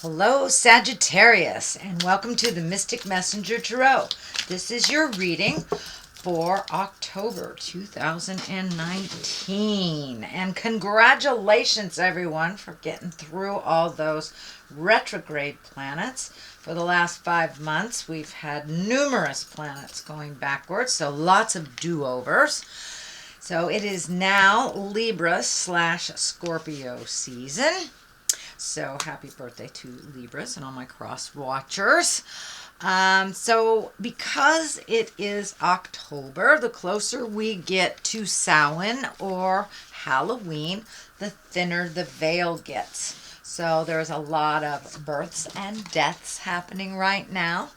Hello, Sagittarius, and welcome to the Mystic Messenger Tarot. This is your reading for October 2019. And congratulations, everyone, for getting through all those retrograde planets. For the last 5 months, we've had numerous planets going backwards, so lots of do-overs. So it is now Libra/Scorpio season. So happy birthday to Libras and all my cross watchers. So because it is October, the closer we get to Samhain or Halloween, the thinner the veil gets. So there's a lot of births and deaths happening right now.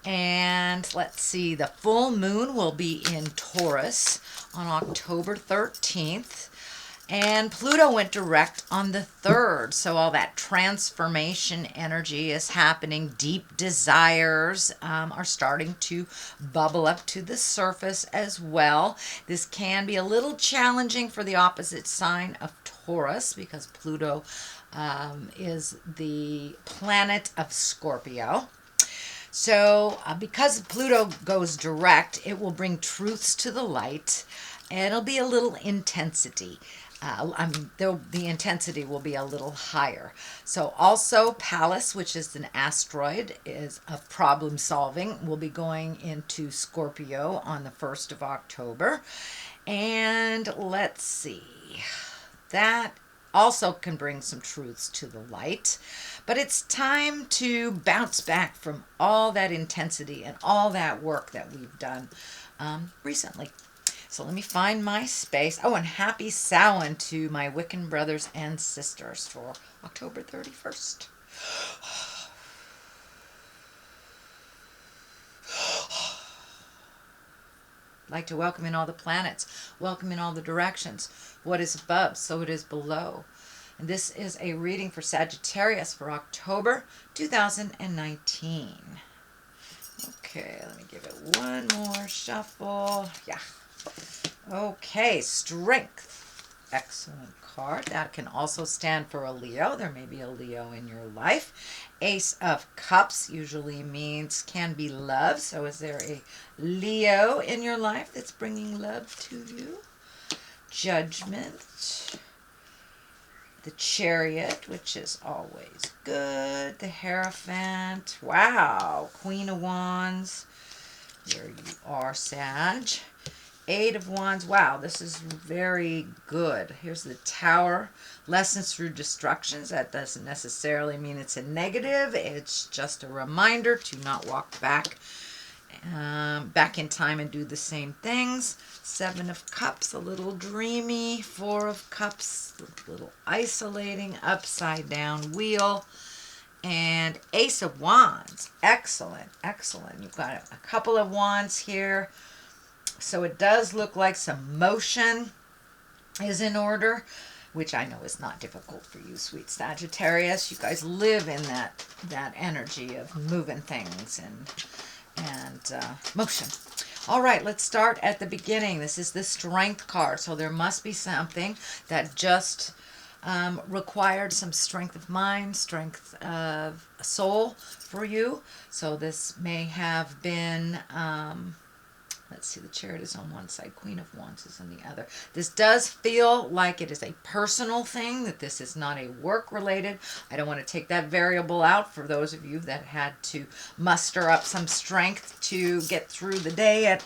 And let's see, the full moon will be in Taurus on October 13th. And Pluto went direct on the 3rd, so all that transformation energy is happening. Deep desires are starting to bubble up to the surface as well. This can be a little challenging for the opposite sign of Taurus because Pluto is the planet of Scorpio. So because Pluto goes direct, it will bring truths to the light, and it'll be a little intensity. The intensity will be a little higher. So also Pallas, which is an asteroid, is of problem solving, will be going into Scorpio on the 1st of October. And let's see, that also can bring some truths to the light. But it's time to bounce back from all that intensity and all that work that we've done recently. So let me find my space. Oh, and happy Samhain to my Wiccan brothers and sisters for October 31st. I'd like to welcome in all the planets, welcome in all the directions. What is above, so it is below. And this is a reading for Sagittarius for October 2019. Okay, let me give it one more shuffle. Yeah. Okay, Strength. Excellent card. That can also stand for a Leo. There may be a Leo in your life. Ace of Cups usually can be love. So is there a Leo in your life that's bringing love to you? Judgment. The Chariot, which is always good. The Hierophant. Wow. Queen of Wands. There you are, Sag. 8 of Wands. Wow, this is very good. Here's the Tower. Lessons through destructions. That doesn't necessarily mean it's a negative. It's just a reminder to not walk back in time and do the same things. 7 of Cups, a little dreamy. 4 of Cups, a little isolating, upside down wheel. And Ace of Wands. Excellent, excellent. You've got a couple of wands here. So it does look like some motion is in order, which I know is not difficult for you, sweet Sagittarius. You guys live in that energy of moving things and motion. All right, let's start at the beginning. This is the Strength card, so there must be something that just required some strength of mind, strength of soul for you. So this may have been... let's see, the Chariot is on one side, Queen of Wands is on the other. This does feel like it is a personal thing, that this is not a work-related. I don't want to take that variable out for those of you that had to muster up some strength to get through the day at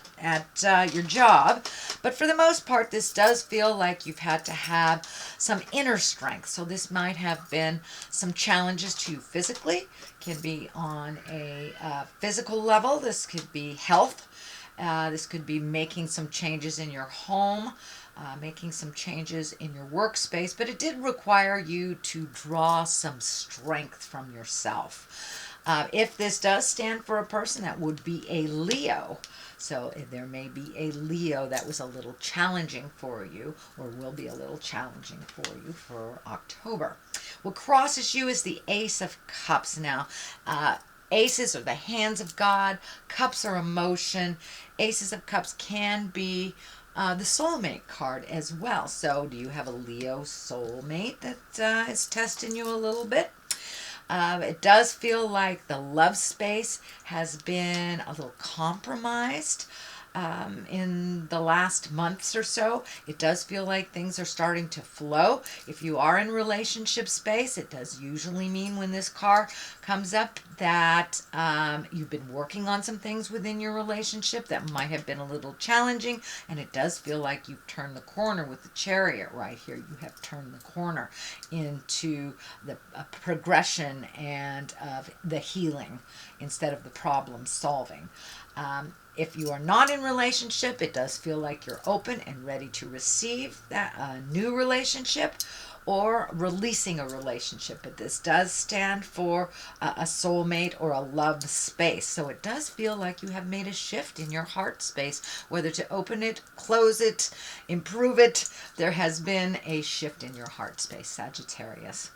your job. But for the most part, this does feel like you've had to have some inner strength. So this might have been some challenges to you physically. Can be on a physical level. This could be health. This could be making some changes in your home, making some changes in your workspace, but it did require you to draw some strength from yourself. If this does stand for a person, that would be a Leo. So there may be a Leo that was a little challenging for you, or will be a little challenging for you for October. What crosses you is the Ace of Cups now. Aces are the hands of God. Cups are emotion. Aces of Cups can be the soulmate card as well. So do you have a Leo soulmate that is testing you a little bit? It does feel like the love space has been a little compromised in the last months or so. It does feel like things are starting to flow. If you are in relationship space, it does usually mean when this car comes up that you've been working on some things within your relationship that might have been a little challenging, and it does feel like you've turned the corner with the Chariot right here. You have turned the corner into the progression and of the healing instead of the problem solving. If you are not in relationship, it does feel like you're open and ready to receive that new relationship or releasing a relationship. But this does stand for a soulmate or a love space. So it does feel like you have made a shift in your heart space, whether to open it, close it, improve it. There has been a shift in your heart space, Sagittarius.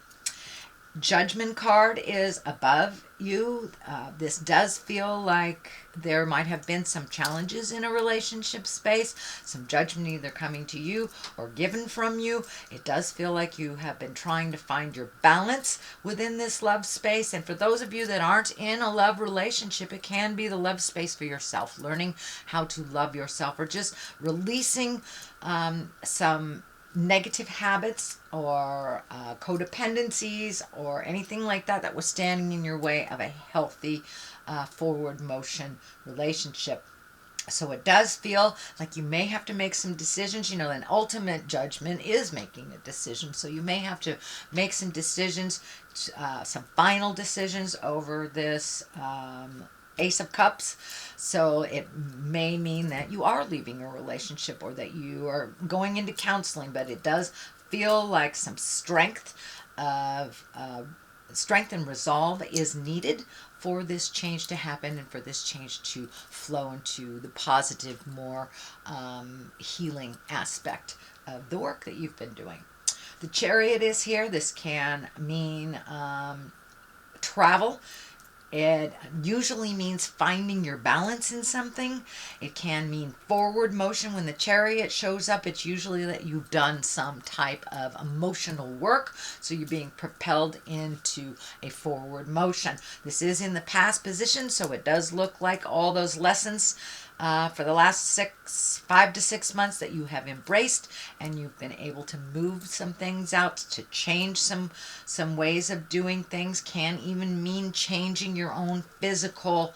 Judgment card is above you. This does feel like there might have been some challenges in a relationship space, some judgment either coming to you or given from you. It does feel like you have been trying to find your balance within this love space. And for those of you that aren't in a love relationship, it can be the love space for yourself, learning how to love yourself, or just releasing some negative habits or codependencies or anything like that that was standing in your way of a healthy forward motion relationship. So it does feel like you may have to make some decisions. You know, an ultimate judgment is making a decision. So you may have to make some decisions, some final decisions over this Ace of Cups. So it may mean that you are leaving a relationship or that you are going into counseling, but it does feel like some strength and resolve is needed for this change to happen and for this change to flow into the positive, more healing aspect of the work that you've been doing. The Chariot is here. This can mean travel. It usually means finding your balance in something. It can mean forward motion. When the Chariot shows up, it's usually that you've done some type of emotional work, so you're being propelled into a forward motion. This is in the past position, so it does look like all those lessons for the last 5 to 6 months that you have embraced, and you've been able to move some things out, to change some ways of doing things. Can even mean changing your own physical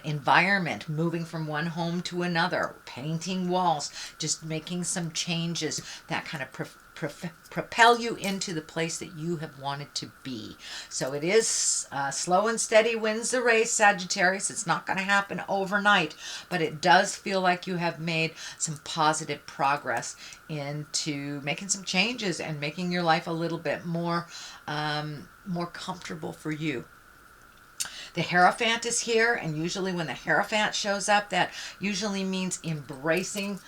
environment, moving from one home to another, painting walls, just making some changes that kind of propel you into the place that you have wanted to be. So it is slow and steady wins the race, Sagittarius. It's not going to happen overnight, but it does feel like you have made some positive progress into making some changes and making your life a little bit more comfortable for you. The Hierophant is here, and usually when the Hierophant shows up, that usually means embracing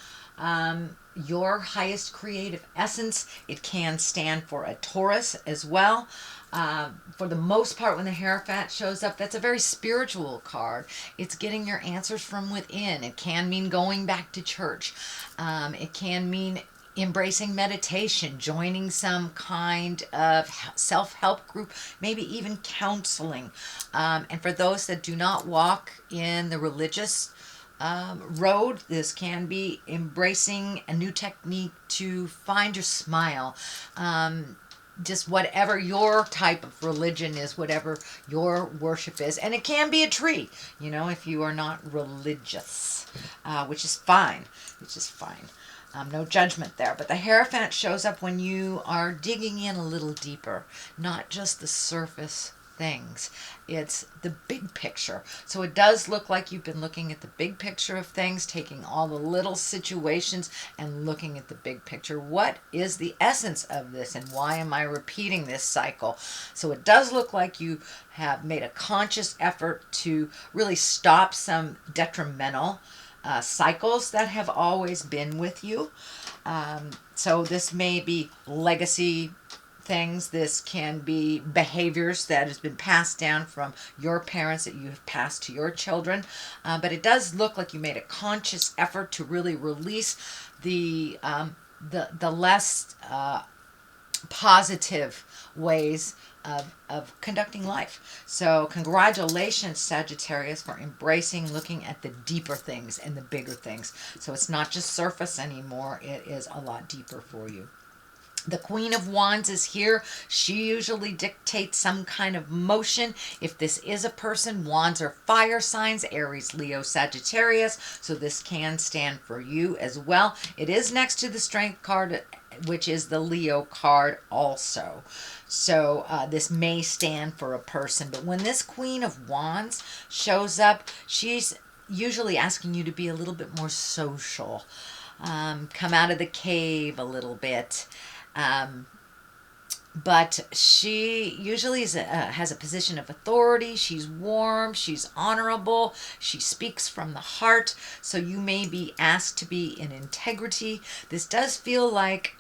your highest creative essence. It can stand for a Taurus as well. For the most part, when the Hierophant shows up, that's a very spiritual card. It's getting your answers from within. It can mean going back to church. It can mean embracing meditation, joining some kind of self-help group, maybe even counseling. And for those that do not walk in the religious road, this can be embracing a new technique to find your smile. Just whatever your type of religion is, whatever your worship is. And it can be a tree, you know, if you are not religious, which is fine. Which is fine. No judgment there. But the Hierophant shows up when you are digging in a little deeper, not just the surface things. It's the big picture. So it does look like you've been looking at the big picture of things, taking all the little situations and looking at the big picture. What is the essence of this, and why am I repeating this cycle? So it does look like you have made a conscious effort to really stop some detrimental cycles that have always been with you. So this may be legacy things. This can be behaviors that has been passed down from your parents that you have passed to your children. But it does look like you made a conscious effort to really release the less positive ways of conducting life. So congratulations, Sagittarius, for embracing looking at the deeper things and the bigger things. So it's not just surface anymore. It is a lot deeper for you. The Queen of Wands is here. She usually dictates some kind of motion. If this is a person, Wands are fire signs, Aries, Leo, Sagittarius. So this can stand for you as well. It is next to the Strength card, which is the Leo card also. So this may stand for a person. But when this Queen of Wands shows up, she's usually asking you to be a little bit more social. Come out of the cave a little bit. But she usually has a position of authority. She's warm. She's honorable. She speaks from the heart. So you may be asked to be in integrity. This does feel like,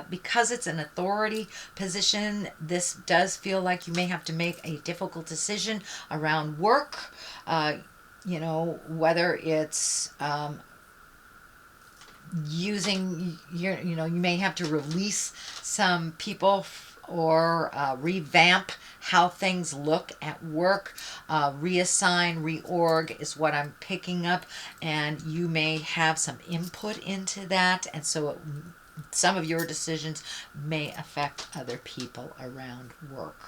because it's an authority position, this does feel like you may have to make a difficult decision around work. You know, whether it's using your, you may have to release some people or revamp how things look at work. Reassign, reorg is what I'm picking up, and you may have some input into that, and so some of your decisions may affect other people around work.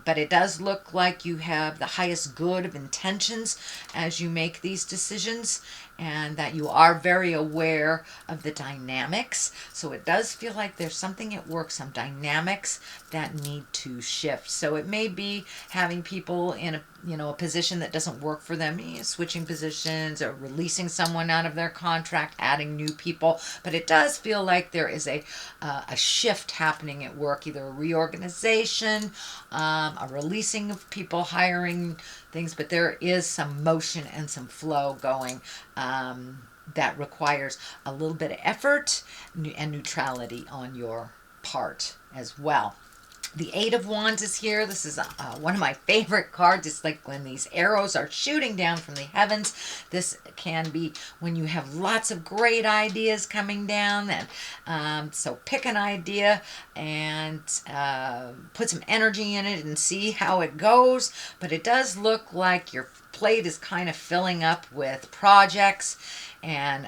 But it does look like you have the highest good of intentions as you make these decisions, and that you are very aware of the dynamics. So it does feel like there's something at work, some dynamics that need to shift. So it may be having people in a position that doesn't work for them, switching positions or releasing someone out of their contract, adding new people. But it does feel like there is a shift happening at work, either a reorganization, a releasing of people, hiring things, but there is some motion and some flow going that requires a little bit of effort and neutrality on your part as well. The Eight of Wands is here. This is one of my favorite cards. It's like when these arrows are shooting down from the heavens. This can be when you have lots of great ideas coming down. And so pick an idea and put some energy in it and see how it goes. But it does look like your plate is kind of filling up with projects and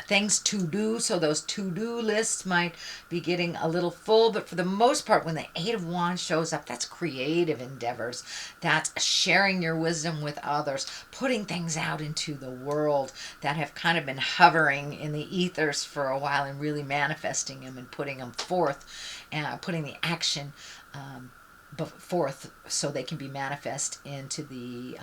things to do. So those to-do lists might be getting a little full, but for the most part, when the Eight of Wands shows up, that's creative endeavors. That's sharing your wisdom with others, putting things out into the world that have kind of been hovering in the ethers for a while, and really manifesting them and putting them forth, and putting the action forth so they can be manifest into the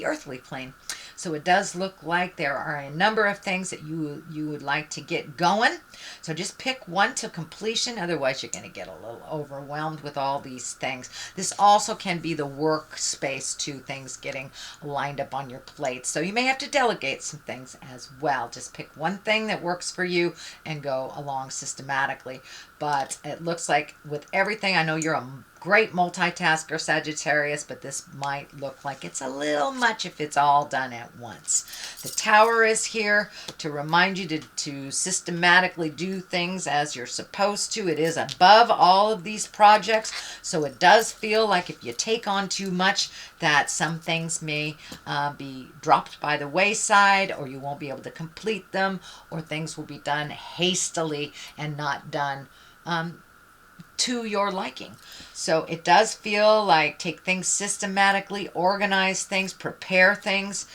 earthly plane. So it does look like there are a number of things that you would like to get going. So just pick one to completion. Otherwise, you're going to get a little overwhelmed with all these things. This also can be the workspace too, things getting lined up on your plate. So you may have to delegate some things as well. Just pick one thing that works for you and go along systematically. But it looks like with everything, I know you're a great multitasker, Sagittarius, but this might look like it's a little much if it's all done at once. The Tower is here to remind you to systematically do things as you're supposed to. It is above all of these projects, so it does feel like if you take on too much, that some things may be dropped by the wayside, or you won't be able to complete them, or things will be done hastily and not done to your liking. So it does feel like take things systematically, organize things, prepare things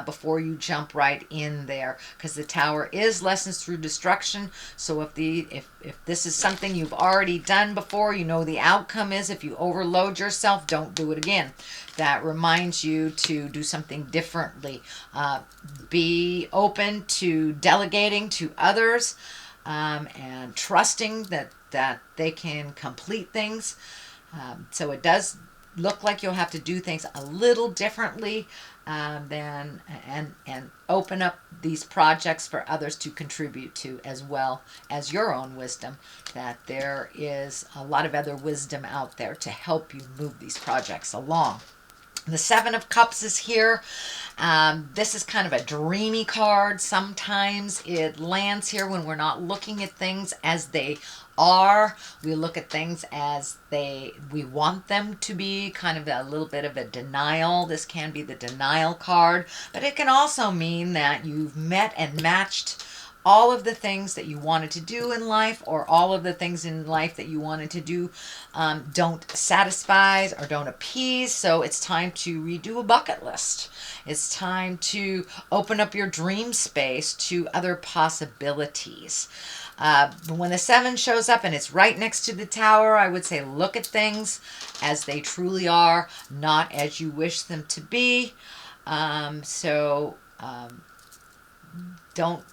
before you jump right in there, because the Tower is lessons through destruction. So if this is something you've already done before, you know the outcome is if you overload yourself, don't do it again. That reminds you to do something differently. Be open to delegating to others and trusting that they can complete things. So it does look like you'll have to do things a little differently and open up these projects for others to contribute to, as well as your own wisdom, that there is a lot of other wisdom out there to help you move these projects along. The Seven of Cups is here. This is kind of a dreamy card. Sometimes it lands here when we're not looking at things as they are. We look at things as we want them to be, kind of a little bit of a denial. This can be the denial card, but it can also mean that you've met and matched all of the things that you wanted to do in life, or all of the things in life that you wanted to do don't satisfy or don't appease. So it's time to redo a bucket list. It's time to open up your dream space to other possibilities. When the 7 shows up and it's right next to the Tower, I would say look at things as they truly are, not as you wish them to be. Don't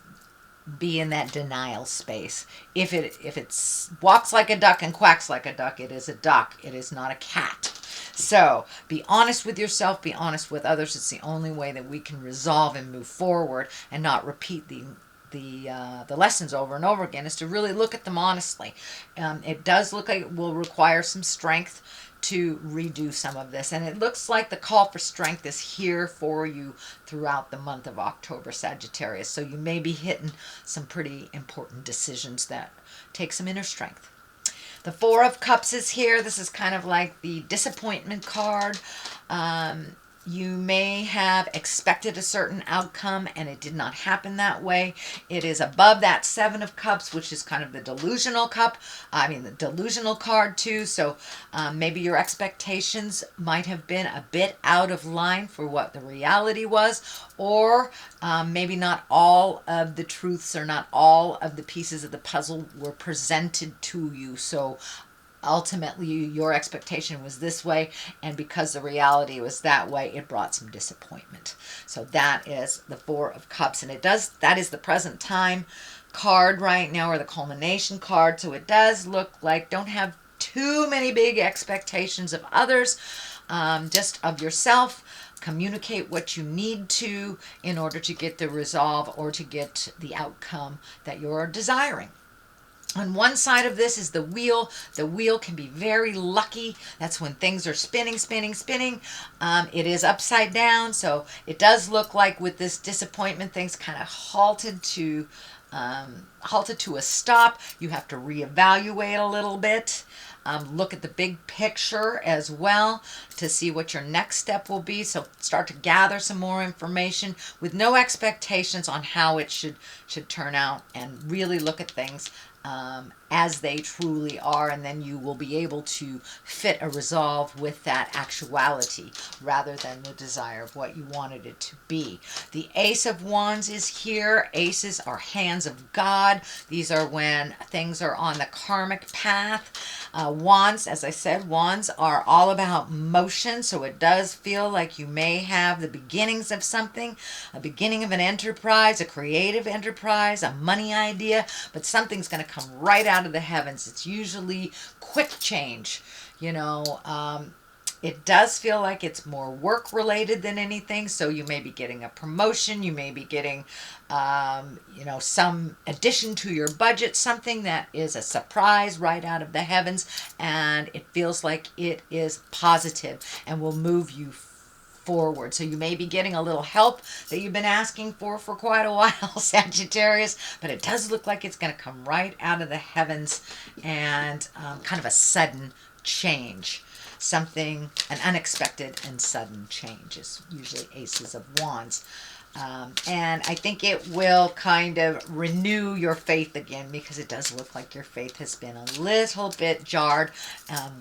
be in that denial space. If it walks like a duck and quacks like a duck, it is a duck. It is not a cat. So be honest with yourself. Be honest with others. It's the only way that we can resolve and move forward, and not repeat the lessons over and over again. Is to really look at them honestly. It does look like it will require some strength to redo some of this, and it looks like the call for strength is here for you throughout the month of October, Sagittarius. So you may be hitting some pretty important decisions that take some inner strength. The 4 of Cups is here. This is kind of like the disappointment card. You may have expected a certain outcome and it did not happen that way. It is above that 7 of Cups, which is kind of the delusional the delusional card too. So maybe your expectations might have been a bit out of line for what the reality was, or maybe not all of the truths or not all of the pieces of the puzzle were presented to you. So ultimately your expectation was this way, and because the reality was that way, it brought some disappointment. So that is the 4 of Cups, and that is the present time card right now, or the culmination card. So it does look like don't have too many big expectations of others, just of yourself. Communicate what you need to in order to get the resolve or to get the outcome that you're desiring. On one side of this is the wheel. The wheel can be very lucky. That's when things are spinning, spinning, spinning. It is upside down, so it does look like with this disappointment, things kind of halted to a stop. You have to reevaluate a little bit. Look at the big picture as well to see what your next step will be. So start to gather some more information with no expectations on how it should turn out, and really look at things as they truly are, and then you will be able to fit a resolve with that actuality rather than the desire of what you wanted it to be. The Ace of Wands is here. Aces are hands of God. These are when things are on the karmic path. Wands, as I said, wands are all about motion, so it does feel like you may have the beginnings of something, a beginning of an enterprise, a creative enterprise, a money idea, but something's going to come right out of the heavens. It's usually quick change, It does feel like it's more work related than anything. So you may be getting a promotion. You may be getting, some addition to your budget, something that is a surprise right out of the heavens. And it feels like it is positive and will move you forward. So you may be getting a little help that you've been asking for quite a while, Sagittarius, but it does look like it's going to come right out of the heavens, and kind of a sudden change. Something, an unexpected and sudden change is usually Aces of Wands. And I think it will kind of renew your faith again, because it does look like your faith has been a little bit jarred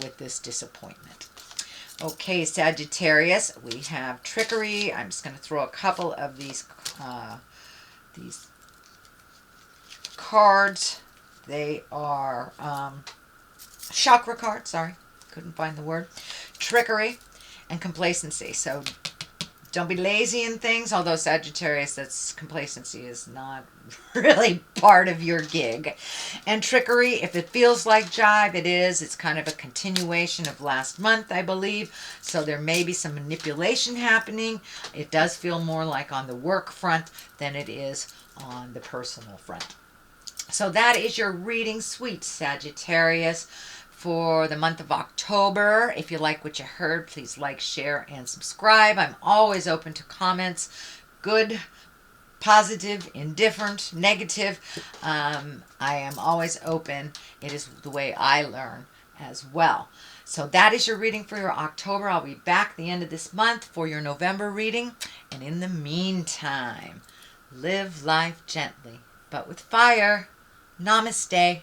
with this disappointment. Okay, Sagittarius, we have trickery. I'm just going to throw a couple of these cards. They are chakra cards, sorry. Couldn't find the word. Trickery and complacency. So don't be lazy in things, although Sagittarius, that's complacency is not really part of your gig. And trickery, if it feels like jive, it is. It's kind of a continuation of last month, I believe. So there may be some manipulation happening. It does feel more like on the work front than it is on the personal front. So that is your reading, sweet Sagittarius, for the month of October. If you like what you heard, please like, share, and subscribe. I'm always open to comments, good, positive, indifferent, negative. I am always open. It is the way I learn as well. So that is your reading for your October. I'll be back at the end of this month for your November reading. And in the meantime, live life gently, but with fire. Namaste.